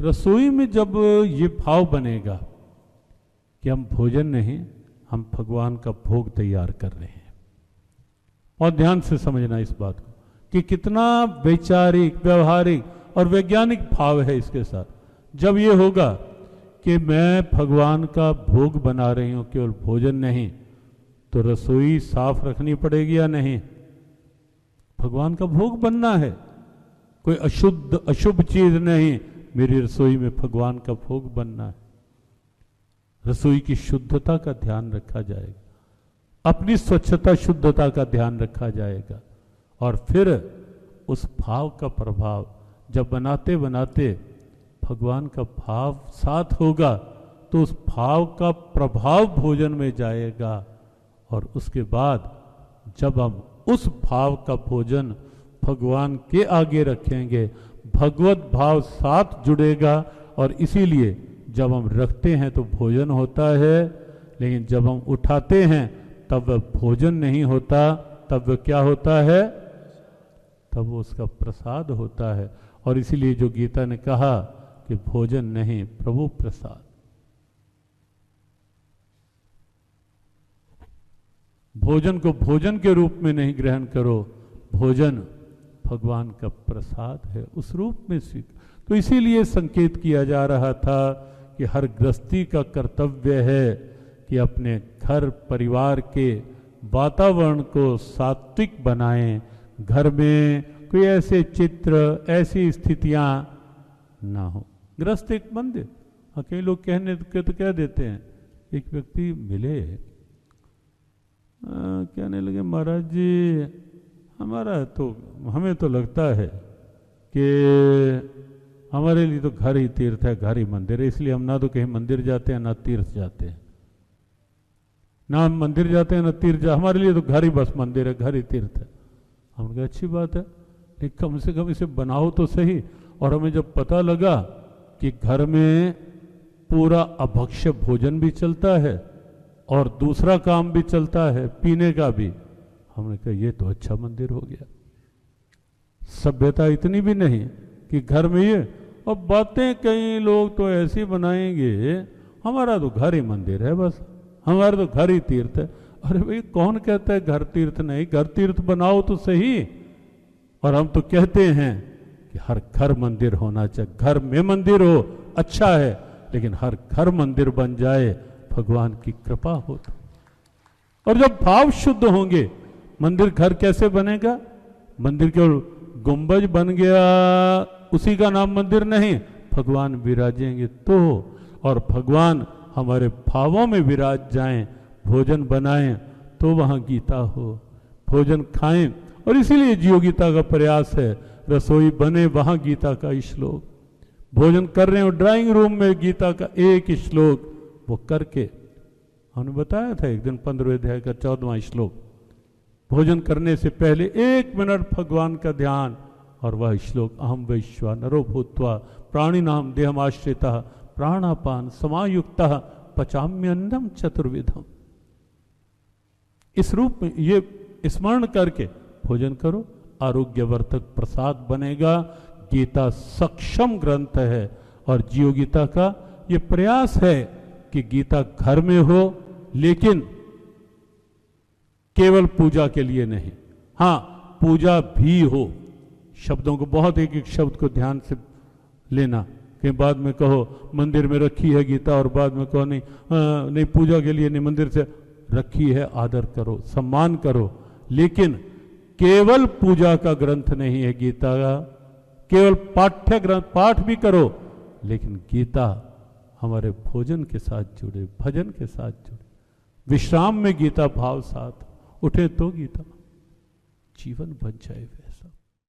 रसोई में जब ये भाव बनेगा कि हम भोजन नहीं, हम भगवान का भोग तैयार कर रहे हैं, और ध्यान से समझना इस बात को कि कितना वैचारिक, व्यवहारिक और वैज्ञानिक भाव है इसके साथ। जब ये होगा कि मैं भगवान का भोग बना रही हूं, केवल भोजन नहीं, तो रसोई साफ रखनी पड़ेगी या नहीं? भगवान का भोग बनना है, कोई अशुद्ध अशुभ चीज नहीं, मेरी रसोई में भगवान का भोग बनना है। रसोई की शुद्धता का ध्यान रखा जाएगा, अपनी स्वच्छता शुद्धता का ध्यान रखा जाएगा, और फिर उस भाव का प्रभाव जब बनाते बनाते भगवान का भाव साथ होगा तो उस भाव का प्रभाव भोजन में जाएगा, और उसके बाद जब हम उस भाव का भोजन भगवान के आगे रखेंगे, भगवत भाव साथ जुड़ेगा, और इसीलिए जब हम रखते हैं तो भोजन होता है, लेकिन जब हम उठाते हैं तब वह भोजन नहीं होता, तब वह क्या होता है? तब वो उसका प्रसाद होता है। और इसीलिए जो गीता ने कहा कि भोजन नहीं, प्रभु प्रसाद। भोजन को भोजन के रूप में नहीं ग्रहण करो, भोजन भगवान का प्रसाद है, उस रूप में सीख। तो इसीलिए संकेत किया जा रहा था कि हर गृहस्थी का कर्तव्य है कि अपने घर परिवार के वातावरण को सात्विक बनाएं, घर में कोई ऐसे चित्र, ऐसी स्थितियां ना हो। गृहस्थ एक मंदिर, कई लोग कहने के तो कह देते हैं। एक व्यक्ति मिले, कहने लगे महाराज जी हमें तो लगता है कि हमारे लिए तो घर ही तीर्थ है, घर ही मंदिर है, इसलिए हम ना तो कहीं मंदिर जाते हैं ना तीर्थ जाते हैं, ना हम मंदिर जाते हैं ना तीर्थ हमारे लिए तो घर ही बस मंदिर है, घर ही तीर्थ है। हमने कहा अच्छी बात है, लेकिन कम से कम इसे बनाओ तो सही। और हमें जब पता लगा कि घर में पूरा अभक्ष्य भोजन भी चलता है और दूसरा काम भी चलता है, पीने का भी, हमने कहा ये तो अच्छा मंदिर हो गया। सभ्यता इतनी भी नहीं कि घर में ये, और बातें कई लोग तो ऐसी बनाएंगे, हमारा तो घर ही मंदिर है, बस हमारा तो घर ही तीर्थ है। अरे भाई कौन कहता है घर तीर्थ नहीं? घर तीर्थ बनाओ तो सही। और हम तो कहते हैं कि हर घर मंदिर होना चाहिए, घर में मंदिर हो अच्छा है, लेकिन हर घर मंदिर बन जाए, भगवान की कृपा हो। और जब भाव शुद्ध होंगे, मंदिर घर कैसे बनेगा? मंदिर केवल गुंबज बन गया उसी का नाम मंदिर नहीं, भगवान विराजेंगे तो। और भगवान हमारे भावों में विराज जाएं, भोजन बनाएं तो वहां गीता हो, भोजन खाएं। और इसीलिए जीव गीता का प्रयास है, रसोई बने वहां गीता का श्लोक, भोजन कर रहे हो ड्राइंग रूम में गीता का एक श्लोक वो करके। हमने बताया था एक दिन 15वें अध्याय का 14वां श्लोक, भोजन करने से पहले 1 मिनट भगवान का ध्यान, और वह श्लोक अहम वैश्वानरो भूत्वा प्राणिनाम देहमाश्रितः प्राणापान समायुक्तः पचाम्यन्नम चतुर्विधम। इस रूप में ये स्मरण करके भोजन करो, आरोग्यवर्धक प्रसाद बनेगा। गीता सक्षम ग्रंथ है, और जीव गीता का ये प्रयास है कि गीता घर में हो, लेकिन केवल पूजा के लिए नहीं, हाँ पूजा भी हो। शब्दों को बहुत एक एक शब्द को ध्यान से लेना, कि बाद में कहो मंदिर में रखी है गीता, और बाद में कहो नहीं पूजा के लिए नहीं, मंदिर से रखी है, आदर करो, सम्मान करो। लेकिन केवल पूजा का ग्रंथ नहीं है गीता का, केवल पाठ्य ग्रंथ, पाठ भी करो, लेकिन गीता हमारे भोजन के साथ जुड़े, भजन के साथ जुड़े, विश्राम में गीता भाव साथ उठे तो गीता जीवन बन जाए।